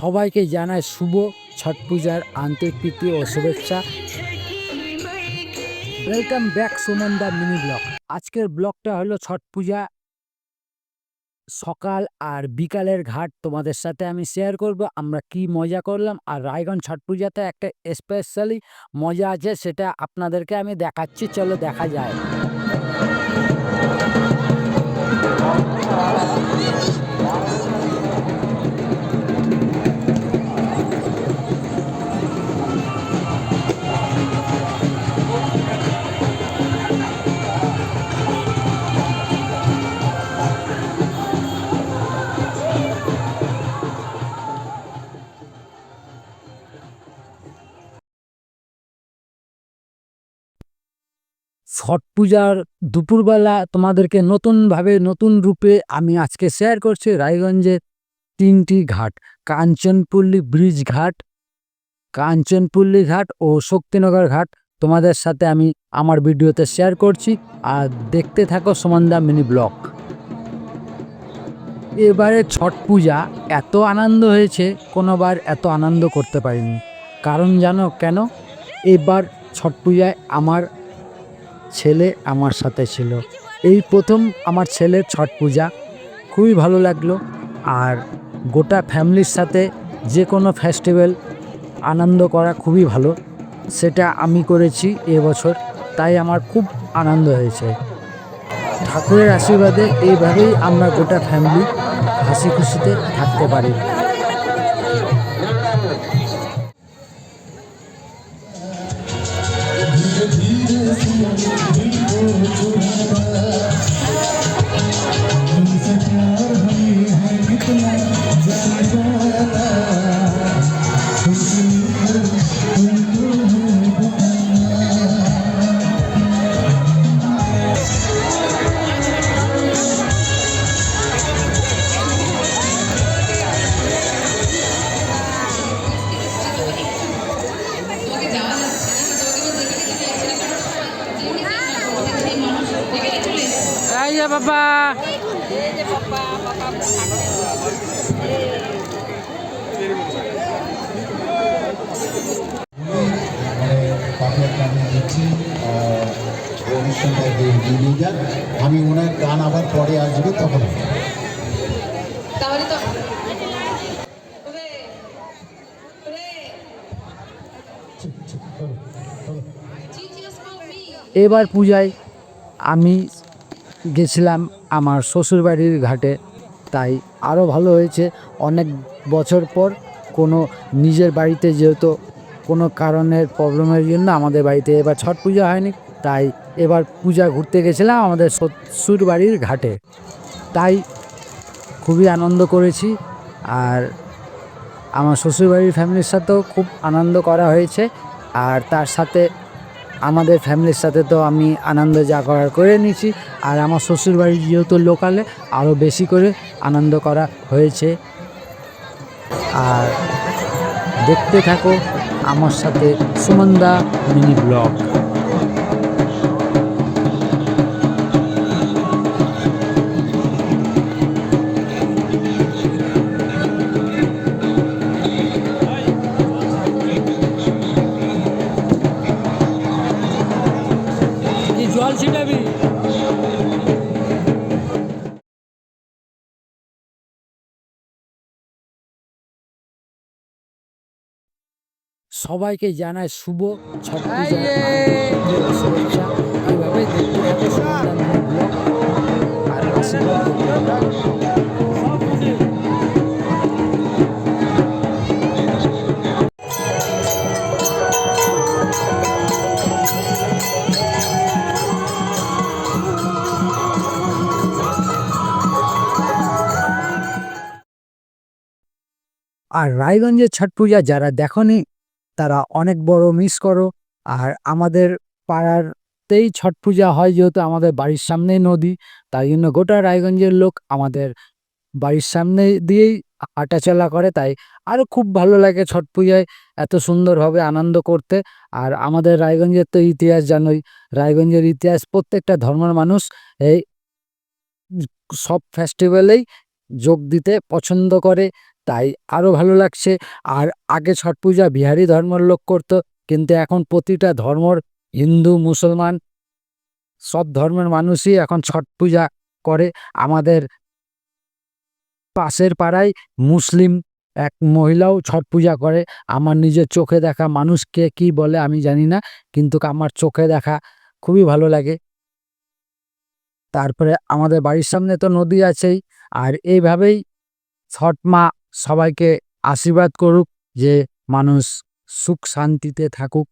সবাইকে জানাই শুভ ছট পূজার আন্তরিক প্রীতি ও শুভেচ্ছা। ওয়েলকাম ব্যাক সুমন দা মিনি ব্লগ। আজকের ব্লগটা হলো ছট পূজা সকাল আর বিকালের ঘাট তোমাদের সাথে আমি শেয়ার করব আমরা কি মজা করলাম। আর রায়গঞ্জ ছট পূজাতে একটা স্পেশালি মজা আছে, সেটা আপনাদেরকে আমি দেখাচ্ছি, চলো দেখা যায়। ছট পূজার দুপুরবেলা তোমাদেরকে নতুনভাবে নতুন রূপে আমি আজকে শেয়ার করছি রায়গঞ্জের 3টি ঘাট, কাঞ্চনপল্লী ব্রিজ ঘাট, কাঞ্চনপল্লী ঘাট ও শক্তিনগর ঘাট তোমাদের সাথে আমি আমার ভিডিওতে শেয়ার করছি। আর দেখতে থাকো সুমন দা মিনি ব্লগ। এবারে ছট পূজা এত আনন্দ হয়েছে, কোনোবার এত আনন্দ করতে পারিনি। কারণ জানো কেন? এবার ছট পূজায় আমার ছেলে আমার সাথে ছিল। এই প্রথম আমার ছেলের ছট পূজা, খুবই ভালো লাগলো। আর গোটা ফ্যামিলির সাথে যে কোনো ফেস্টিভ্যাল আনন্দ করা খুবই ভালো, সেটা আমি করেছি এবছর, তাই আমার খুব আনন্দ হয়েছে। ঠাকুরের আশীর্বাদে এইভাবেই আমরা গোটা ফ্যামিলি হাসি খুশিতে থাকতে পারি। বাবা আমি ওনার গান আবার পরে আসবে তখন। এবার পূজায় আমি গেছিলাম আমার শ্বশুরবাড়ির ঘাটে, তাই আরও ভালো হয়েছে। অনেক বছর পর কোনো নিজের বাড়িতে, যেহেতু কোনো কারণের প্রবলেমের জন্য আমাদের বাড়িতে এবার ছট পূজা হয়নি, তাই এবার পূজা ঘুরতে গেছিলাম আমাদের শ্বশুরবাড়ির ঘাটে, তাই খুবই আনন্দ করেছি। আর আমার শ্বশুরবাড়ির ফ্যামিলির সাথেও খুব আনন্দ করা হয়েছে। আর তার সাথে আমাদের ফ্যামিলির সাথে তো আমি আনন্দ যা করার করে নিয়েছি। আর আমার শ্বশুরবাড়ি যেহেতু লোকালে, আরও বেশি করে আনন্দ করা হয়েছে। আর দেখতে থাকো আমার সাথে সুমন দা মিনি ব্লগ। জল ছিটাবি। সবাইকে জানাই শুভ ছট পূজার শুভেচ্ছা। এইভাবে দেখতে থাকো সুমন দা মিনি ব্লগ আর আশীর্বাদ করতে থাকো। আর রায়গঞ্জের ছট পূজা যারা দেখনি তারা অনেক বড় মিস করো। আর আমাদের পাড়ারতেই ছট পূজা হয়, যেহেতু আমাদের বাড়ির সামনেই নদী, তাই জন্য গোটা রায়গঞ্জের লোক আমাদের বাড়ির সামনে দিয়েই হাঁটাচলা করে, তাই আরও খুব ভালো লাগে ছট পূজায় এত সুন্দরভাবে আনন্দ করতে। আর আমাদের রায়গঞ্জের তো ইতিহাস জানোই, রায়গঞ্জের ইতিহাস প্রত্যেকটা ধর্মের মানুষ এই সব ফেস্টিভ্যালেই যোগ দিতে পছন্দ করে, তাই আরও ভালো লাগছে। আর আগে ছট পূজা বিহারি ধর্মের লোক করতো, কিন্তু এখন প্রতিটা ধর্মর, হিন্দু মুসলমান সব ধর্মের মানুষই এখন ছট পূজা করে। আমাদের পাশের পাড়ায় মুসলিম এক মহিলাও ছট পূজা করে। আমার নিজের চোখে দেখা, মানুষকে কি বলে আমি জানি না, কিন্তু আমার চোখে দেখা খুবই ভালো লাগে। তারপরে আমাদের বাড়ির সামনে তো নদী আছেই। আর এইভাবেই ছট মা সবাইকে আশীর্বাদ করুক যে মানুষ সুখ শান্তিতে থাকুক।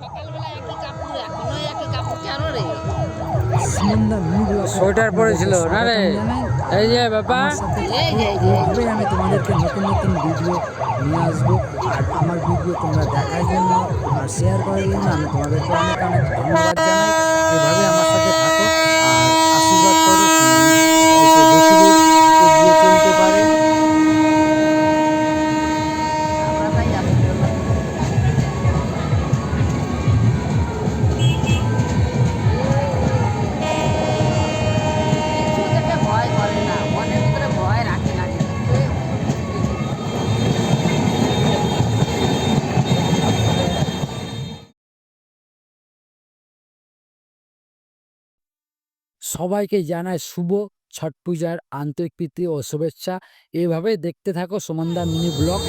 সকালবেলা একই কাপড়, এখনো একই কাপড় কেন রে? সোয়েটার পরেছিল না রে? এই যে বাবা, এইভাবে আমি তোমাদেরকে নতুন নতুন ভিডিও নিয়ে আসবো। আর আমার ভিডিও তোমরা দেখার জন্য আর শেয়ার করার জন্য আমি তোমাদেরকে অনেক অনেক ধন্যবাদ জানাই। এভাবে আমার সাথে থাকো আর আশীর্বাদ করো, অল্প বেশি দূর এগিয়ে চলতে পারে। আমরা তাই আছি। কিছু থেকে ভয় করে না, মনের ভিতরে ভয় রাখে না কিন্তু সবাইকে জানাই শুভ ছট পূজার আন্তরিক প্রীতি ও শুভেচ্ছা। এভাবে দেখতে থাকো সুমনদা মিনি ব্লগ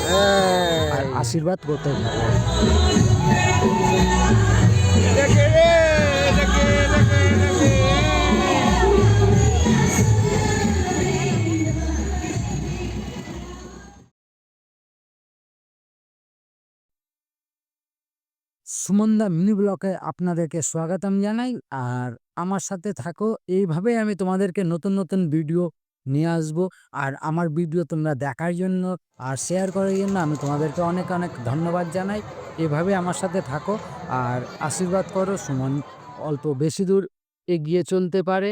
আর আশীর্বাদ করতে থাকো। সুমনদা মিনি ব্লকে আপনাদেরকে স্বাগতম জানাই। আর আমার সাথে থাকো, এইভাবে আমি তোমাদেরকে নতুন নতুন ভিডিও নিয়ে আসবো। আর আমার ভিডিও তোমরা দেখার জন্য আর শেয়ার করার জন্য আমি তোমাদেরকে অনেক অনেক ধন্যবাদ জানাই। এভাবে আমার সাথে থাকো আর আশীর্বাদ করো সুমন অল্প বেশি দূর এগিয়ে চলতে পারে।